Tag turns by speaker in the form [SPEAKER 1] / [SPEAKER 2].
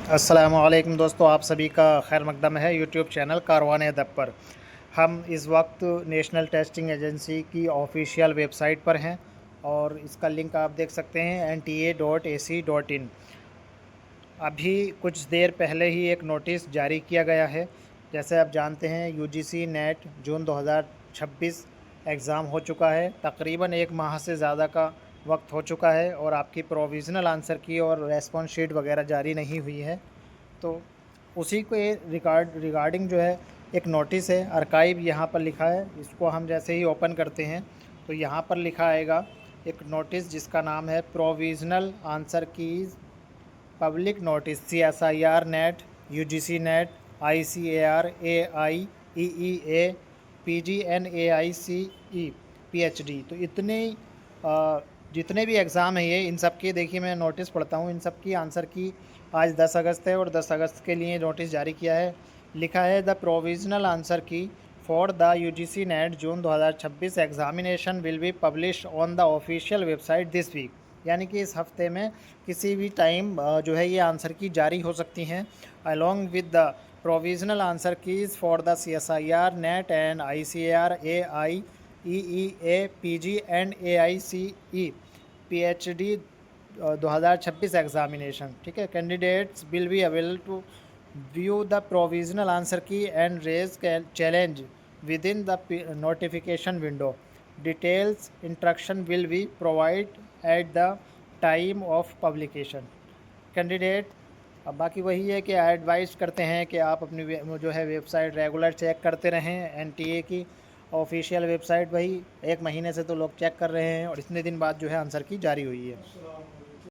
[SPEAKER 1] अस्सलामुअलैकुम दोस्तों, आप सभी का खैर मकदम है यूट्यूब चैनल कारवान अदब पर। हम इस वक्त नेशनल टेस्टिंग एजेंसी की ऑफिशियल वेबसाइट पर हैं और इसका लिंक आप देख सकते हैं nta.ac.in। अभी कुछ देर पहले ही एक नोटिस जारी किया गया है। जैसे आप जानते हैं यूजीसी नेट जून 2026 एग्ज़ाम हो चुका है। तकरीबन एक माह से ज़्यादा का वक्त हो चुका है और आपकी प्रोविज़नल आंसर की और रेस्पॉन्स शीट वगैरह जारी नहीं हुई है। तो उसी के रिगार्डिंग जो है एक नोटिस है, आर्काइव यहाँ पर लिखा है। इसको हम जैसे ही ओपन करते हैं तो यहाँ पर लिखा आएगा एक नोटिस जिसका नाम है provisional answer keys public notice CSIR net, UGC net, ICAR, AIEEA, PGNAICE, PhD। तो इतने जितने भी एग्ज़ाम हैं ये, इन सब की देखिए मैं नोटिस पढ़ता हूँ। इन सब की आंसर की आज 10 अगस्त है और 10 अगस्त के लिए नोटिस जारी किया है। लिखा है the provisional answer key for the UGC NET June 2026 examination will be publish on the official website this week. यानी कि इस हफ्ते में किसी भी टाइम जो है ये आंसर की जारी हो सकती हैं। Along with the provisional answer keys for the CSIR NET and ICAR, AIEEA, PG and AICE, PhD 2026 examination. ठीक है, candidates will be available to view the provisional answer key and raise challenge within the notification window. Details instruction will be provide at the time of publication. Candidate अब बाकी वही है कि advice करते हैं कि आप अपनी जो है वेबसाइट रेगुलर चेक करते रहें। NTA की ऑफिशियल वेबसाइट वही एक महीने से तो लोग चेक कर रहे हैं और इतने दिन बाद जो है आंसर की जारी हुई है।